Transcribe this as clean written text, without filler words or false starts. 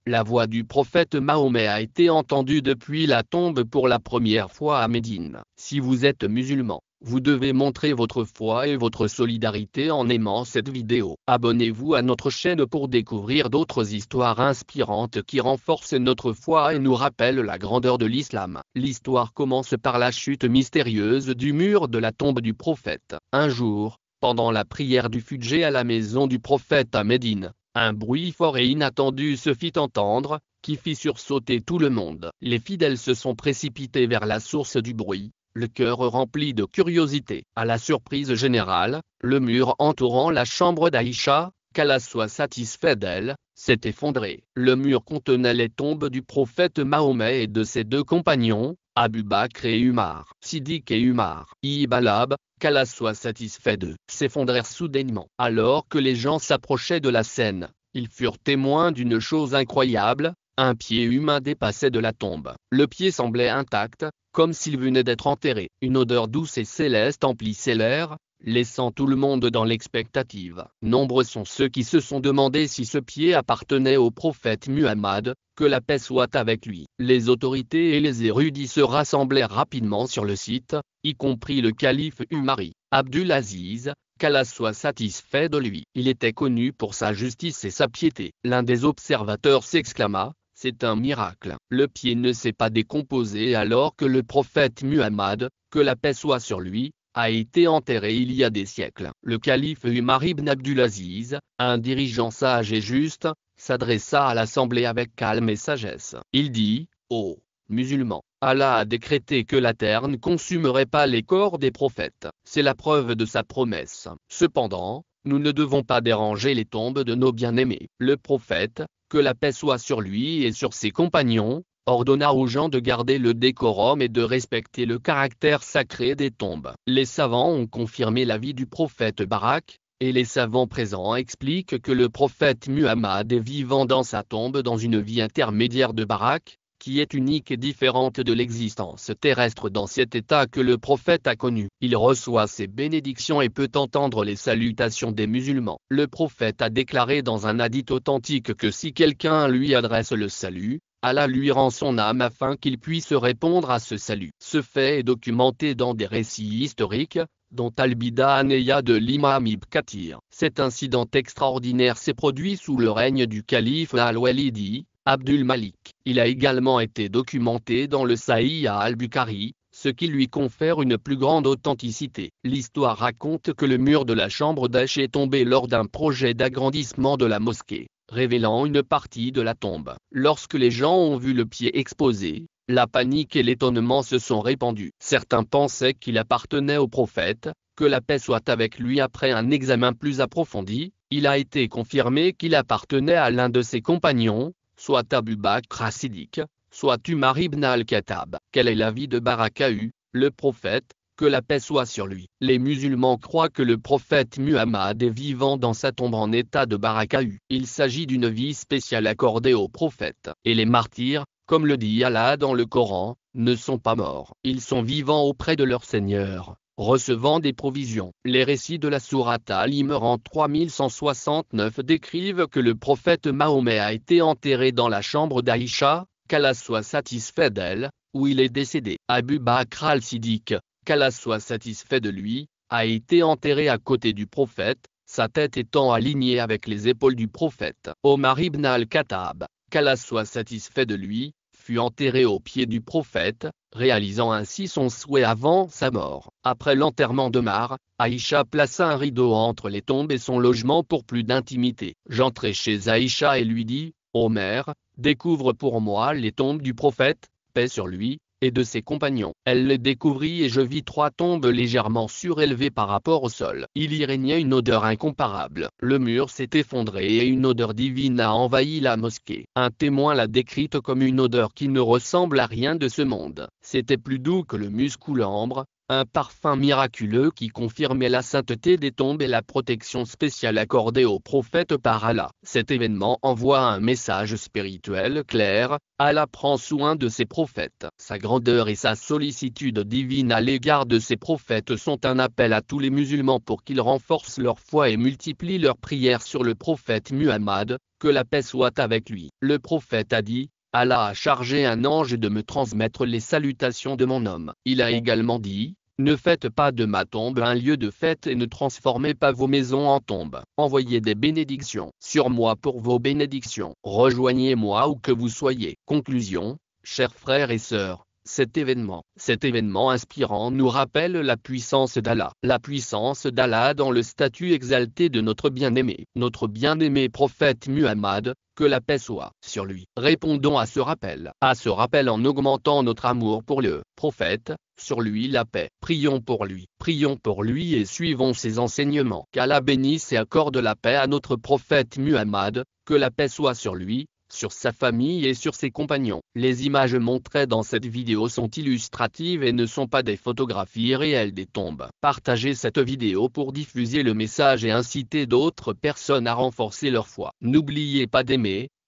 La voix du prophète Mahomet a été entendue depuis la tombe pour la première fois à Médine. Si vous êtes musulman, vous devez montrer votre foi et votre solidarité en aimant cette vidéo. Abonnez-vous à notre chaîne pour découvrir d'autres histoires inspirantes qui renforcent notre foi et nous rappellent la grandeur de l'islam. L'histoire commence par la chute mystérieuse du mur de la tombe du prophète. Un jour, pendant la prière du Fujr à la maison du prophète à Médine, un bruit fort et inattendu se fit entendre, qui fit sursauter tout le monde. Les fidèles se sont précipités vers la source du bruit, le cœur rempli de curiosité. À la surprise générale, le mur entourant la chambre d'Aïcha, qu'Allah soit satisfait d'elle, s'est effondré. Le mur contenait les tombes du prophète Mahomet et de ses deux compagnons, Abu Bakr et Umar. Siddiq et Umar ibn Khattab, qu'Allah soit satisfait d'eux, s'effondrèrent soudainement. Alors que les gens s'approchaient de la scène, ils furent témoins d'une chose incroyable. Un pied humain dépassait de la tombe. Le pied semblait intact, comme s'il venait d'être enterré. Une odeur douce et céleste emplissait l'air, laissant tout le monde dans l'expectative. Nombreux sont ceux qui se sont demandé si ce pied appartenait au prophète Muhammad, que la paix soit avec lui. Les autorités et les érudits se rassemblèrent rapidement sur le site, y compris le calife Umari, Abdulaziz, qu'Allah soit satisfait de lui. Il était connu pour sa justice et sa piété. L'un des observateurs s'exclama: c'est un miracle. Le pied ne s'est pas décomposé alors que le prophète Muhammad, que la paix soit sur lui, a été enterré il y a des siècles. Le calife Umar ibn Abdulaziz, un dirigeant sage et juste, s'adressa à l'assemblée avec calme et sagesse. Il dit: ô musulmans, Allah a décrété que la terre ne consumerait pas les corps des prophètes. C'est la preuve de sa promesse. Cependant, nous ne devons pas déranger les tombes de nos bien-aimés. Le prophète, que la paix soit sur lui et sur ses compagnons, ordonna aux gens de garder le décorum et de respecter le caractère sacré des tombes. Les savants ont confirmé l'avis du prophète Barak, et les savants présents expliquent que le prophète Muhammad est vivant dans sa tombe dans une vie intermédiaire de Barak, qui est unique et différente de l'existence terrestre dans cet état que le prophète a connu. Il reçoit ses bénédictions et peut entendre les salutations des musulmans. Le prophète a déclaré dans un hadith authentique que si quelqu'un lui adresse le salut, Allah lui rend son âme afin qu'il puisse répondre à ce salut. Ce fait est documenté dans des récits historiques, dont Al-Bidâ de l'imam Ibn Kathir. Cet incident extraordinaire s'est produit sous le règne du calife Al-Walidi, Abdul Malik. Il a également été documenté dans le Sahih al-Bukhari, ce qui lui confère une plus grande authenticité. L'histoire raconte que le mur de la chambre d'Aïcha est tombé lors d'un projet d'agrandissement de la mosquée, révélant une partie de la tombe. Lorsque les gens ont vu le pied exposé, la panique et l'étonnement se sont répandus. Certains pensaient qu'il appartenait au prophète, que la paix soit avec lui. Après un examen plus approfondi, il a été confirmé qu'il appartenait à l'un de ses compagnons, soit Abu Bakr Siddiq, soit Umar ibn Khattab. Quel est l'avis de Barakahu, le prophète, que la paix soit sur lui? Les musulmans croient que le prophète Muhammad est vivant dans sa tombe en état de Barakahu. Il s'agit d'une vie spéciale accordée au prophète. Et les martyrs, comme le dit Allah dans le Coran, ne sont pas morts. Ils sont vivants auprès de leur Seigneur, recevant des provisions. Les récits de la sourate Al-Imran 3169 décrivent que le prophète Mahomet a été enterré dans la chambre d'Aïcha, qu'Allah soit satisfait d'elle, où il est décédé. Abu Bakr al-Siddiq, qu'Allah soit satisfait de lui, a été enterré à côté du prophète, sa tête étant alignée avec les épaules du prophète. Omar ibn al-Khattab, qu'Allah soit satisfait de lui, fut enterré au pied du prophète, réalisant ainsi son souhait avant sa mort. Après l'enterrement d'Omar, Aïcha plaça un rideau entre les tombes et son logement pour plus d'intimité. J'entrai chez Aïcha et lui dis: Omer, découvre pour moi les tombes du prophète, paix sur lui, et de ses compagnons. Elle les découvrit et je vis 3 tombes légèrement surélevées par rapport au sol. Il y régnait une odeur incomparable. Le mur s'est effondré et une odeur divine a envahi la mosquée. Un témoin l'a décrite comme une odeur qui ne ressemble à rien de ce monde. C'était plus doux que le musc ou l'ambre, un parfum miraculeux qui confirmait la sainteté des tombes et la protection spéciale accordée au prophète par Allah. Cet événement envoie un message spirituel clair: Allah prend soin de ses prophètes. Sa grandeur et sa sollicitude divine à l'égard de ses prophètes sont un appel à tous les musulmans pour qu'ils renforcent leur foi et multiplient leurs prières sur le prophète Muhammad, que la paix soit avec lui. Le prophète a dit: Allah a chargé un ange de me transmettre les salutations de mon homme. Il a également dit: ne faites pas de ma tombe un lieu de fête et ne transformez pas vos maisons en tombes. Envoyez des bénédictions sur moi pour vos bénédictions. Rejoignez-moi où que vous soyez. Conclusion, chers frères et sœurs. Cet événement inspirant nous rappelle la puissance d'Allah. La puissance d'Allah dans le statut exalté de notre bien-aimé prophète Muhammad, que la paix soit sur lui. Répondons à ce rappel en augmentant notre amour pour le prophète, sur lui la paix. Prions pour lui et suivons ses enseignements. Qu'Allah bénisse et accorde la paix à notre prophète Muhammad, que la paix soit sur lui, sur sa famille et sur ses compagnons. Les images montrées dans cette vidéo sont illustratives et ne sont pas des photographies réelles des tombes. Partagez cette vidéo pour diffuser le message et inciter d'autres personnes à renforcer leur foi. N'oubliez pas d'aimer,